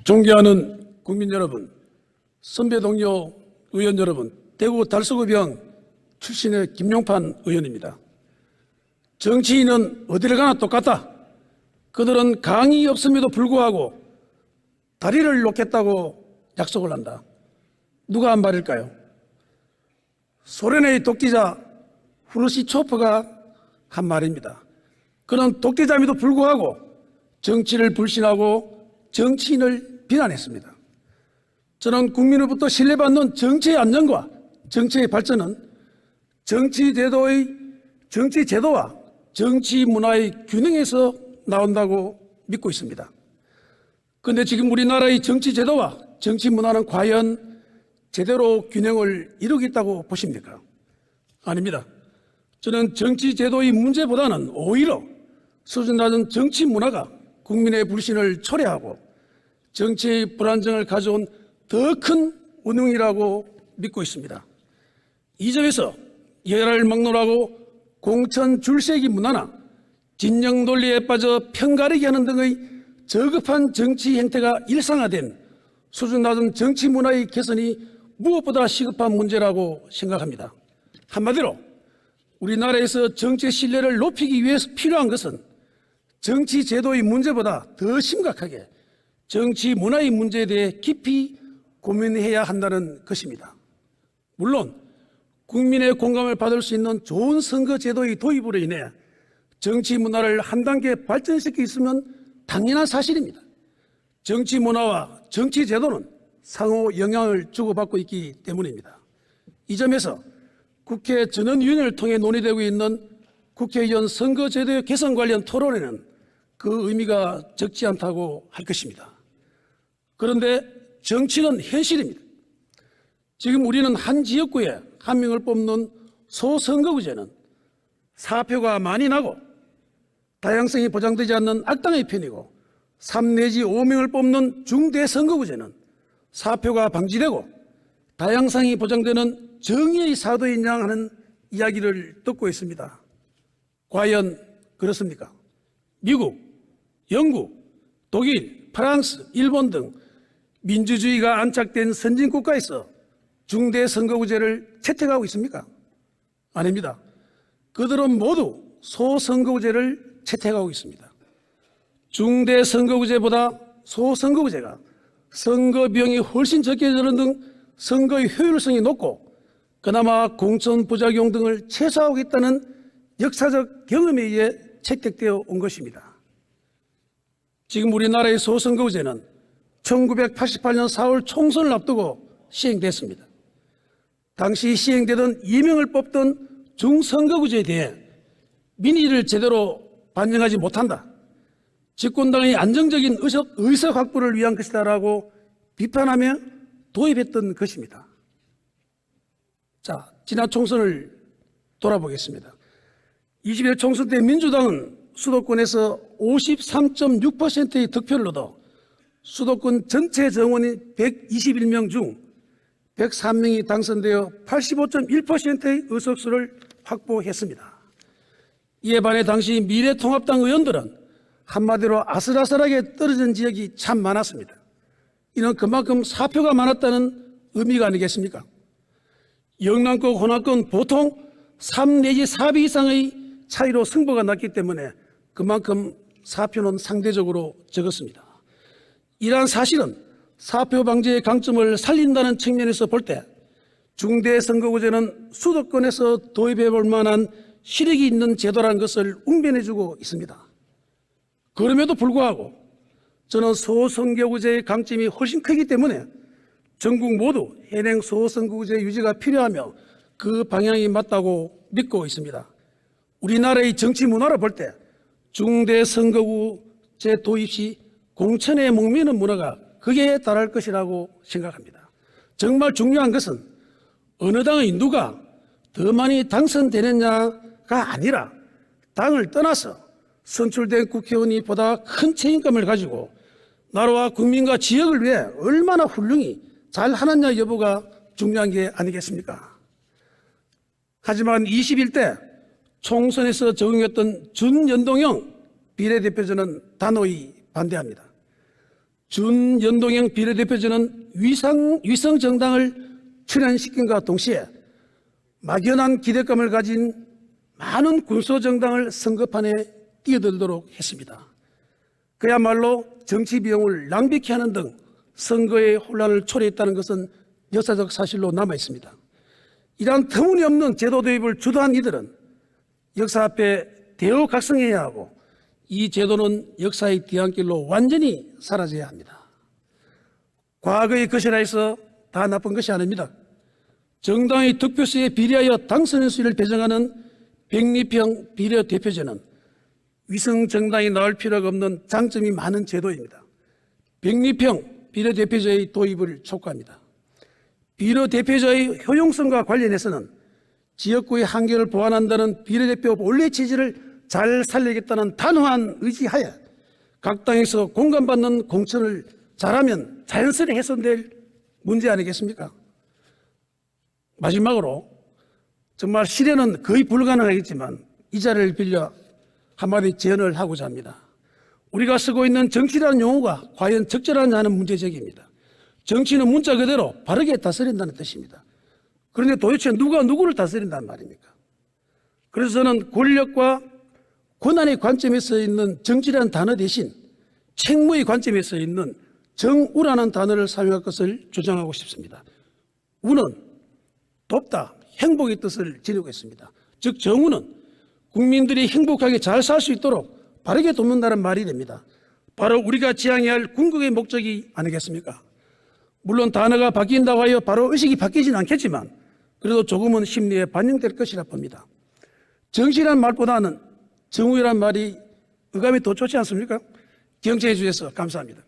존경하는 국민 여러분, 선배 동료 의원 여러분, 대구 달서구병 출신의 김용판 의원입니다. 정치인은 어디를 가나 똑같다. 그들은 강이 없음에도 불구하고 다리를 놓겠다고 약속을 한다. 누가 한 말일까요? 소련의 독기자 후르시초프가 한 말입니다. 그는 독재자임에도 불구하고 정치를 불신하고 정치인을 비난했습니다. 저는 국민으로부터 신뢰받는 정치의 안정과 정치의 발전은 정치 제도와 정치 문화의 균형에서 나온다고 믿고 있습니다. 그런데 지금 우리나라의 정치 제도와 정치 문화는 과연 제대로 균형을 이루고 있다고 보십니까? 아닙니다. 저는 정치 제도의 문제보다는 오히려 수준 낮은 정치 문화가 국민의 불신을 초래하고 정치의 불안정을 가져온 더 큰 원흉이라고 믿고 있습니다. 이 점에서 여야를 막론하고 공천 줄세기 문화나 진영 논리에 빠져 편가르기 하는 등의 저급한 정치 행태가 일상화된 수준 낮은 정치 문화의 개선이 무엇보다 시급한 문제라고 생각합니다. 한마디로 우리나라에서 정치의 신뢰를 높이기 위해서 필요한 것은 정치 제도의 문제보다 더 심각하게 정치 문화의 문제에 대해 깊이 고민해야 한다는 것입니다. 물론 국민의 공감을 받을 수 있는 좋은 선거 제도의 도입으로 인해 정치 문화를 한 단계 발전시킬 수 있으면 당연한 사실입니다. 정치 문화와 정치 제도는 상호 영향을 주고받고 있기 때문입니다. 이 점에서 국회 전원위원회를 통해 논의되고 있는 국회의원 선거제도 개선 관련 토론회는 그 의미가 적지 않다고 할 것입니다. 그런데 정치는 현실입니다. 지금 우리는 한 지역구에 한 명을 뽑는 소선거구제는 사표가 많이 나고 다양성이 보장되지 않는 악당의 편이고 3 내지 5명을 뽑는 중대선거구제는 사표가 방지되고 다양성이 보장되는 정의의 사도인 양 하는 이야기를 듣고 있습니다. 과연 그렇습니까? 미국, 영국, 독일, 프랑스, 일본 등 민주주의가 안착된 선진국가에서 중대선거구제를 채택하고 있습니까? 아닙니다. 그들은 모두 소선거구제를 채택하고 있습니다. 중대선거구제보다 소선거구제가 선거 비용이 훨씬 적게 드는 등 선거의 효율성이 높고 그나마 공천 부작용 등을 최소화하고 있다는 역사적 경험에 의해 채택되어 온 것입니다. 지금 우리나라의 소선거구제는 1988년 4월 총선을 앞두고 시행됐습니다. 당시 시행되던 이명을 뽑던 중선거구제에 대해 민의를 제대로 반영하지 못한다. 집권당의 안정적인 의석 확보를 위한 것이다라고 비판하며 도입했던 것입니다. 자, 지난 총선을 돌아보겠습니다. 21 총선 때 민주당은 수도권에서 53.6%의 득표를 얻어 수도권 전체 정원인 121명 중 103명이 당선되어 85.1%의 의석수를 확보했습니다. 이에 반해 당시 미래통합당 의원들은 한마디로 아슬아슬하게 떨어진 지역이 참 많았습니다. 이는 그만큼 사표가 많았다는 의미가 아니겠습니까? 영남권, 호남권 보통 3 내지 4배 이상의 차이로 승부가 났기 때문에 그만큼 사표는 상대적으로 적었습니다. 이러한 사실은 사표 방지의 강점을 살린다는 측면에서 볼 때 중대선거구제는 수도권에서 도입해 볼 만한 실익이 있는 제도라는 것을 웅변해주고 있습니다. 그럼에도 불구하고 저는 소선거구제의 강점이 훨씬 크기 때문에 전국 모두 현행 소선거구제 유지가 필요하며 그 방향이 맞다고 믿고 있습니다. 우리나라의 정치 문화를 볼 때 중대선거구제 도입 시 공천에 목매는 문화가 극에 달할 것이라고 생각합니다. 정말 중요한 것은 어느 당의 누가 더 많이 당선되느냐가 아니라 당을 떠나서 선출된 국회의원이 보다 큰 책임감을 가지고 나라와 국민과 지역을 위해 얼마나 훌륭히 잘하느냐 여부가 중요한 게 아니겠습니까? 하지만 21대 총선에서 적용했던 준연동형 비례대표제는 단호히 반대합니다. 준연동형 비례대표제는 위성 정당을 출현시킨과 동시에 막연한 기대감을 가진 많은 군소정당을 선거판에 뛰어들도록 했습니다. 그야말로 정치 비용을 낭비케 하는 등 선거의 혼란을 초래했다는 것은 역사적 사실로 남아 있습니다. 이러한 터무니없는 제도 도입을 주도한 이들은 역사 앞에 대우각성해야 하고 이 제도는 역사의 뒤안길로 완전히 사라져야 합니다. 과거의 것이라 해서 다 나쁜 것이 아닙니다. 정당의 득표수에 비례하여 당선인 수를 배정하는 백리평 비례대표제는 위성정당이 나올 필요가 없는 장점이 많은 제도입니다. 백리평 비례대표제의 도입을 촉구합니다. 비례대표제의 효용성과 관련해서는 지역구의 한계를 보완한다는 비례대표 원래 취지를 잘 살리겠다는 단호한 의지하에 각 당에서 공감받는 공천을 잘하면 자연스레 해소될 문제 아니겠습니까? 마지막으로 정말 실현은 거의 불가능하겠지만 이 자리를 빌려 한마디 제언을 하고자 합니다. 우리가 쓰고 있는 정치라는 용어가 과연 적절하냐 하는 문제제기입니다. 정치는 문자 그대로 바르게 다스린다는 뜻입니다. 그런데 도대체 누가 누구를 다스린단 말입니까? 그래서 저는 권력과 권한의 관점에서 있는 정치라는 단어 대신 책무의 관점에서 있는 정우라는 단어를 사용할 것을 주장하고 싶습니다. 우는 돕다, 행복의 뜻을 지니고 있습니다. 즉 정우는 국민들이 행복하게 잘 살 수 있도록 바르게 돕는다는 말이 됩니다. 바로 우리가 지향해야 할 궁극의 목적이 아니겠습니까? 물론 단어가 바뀐다고 하여 바로 의식이 바뀌지는 않겠지만 그래도 조금은 심리에 반영될 것이라 봅니다. 정치란 말보다는 정우란 말이 어감이 더 좋지 않습니까? 경청해 주셔서 감사합니다.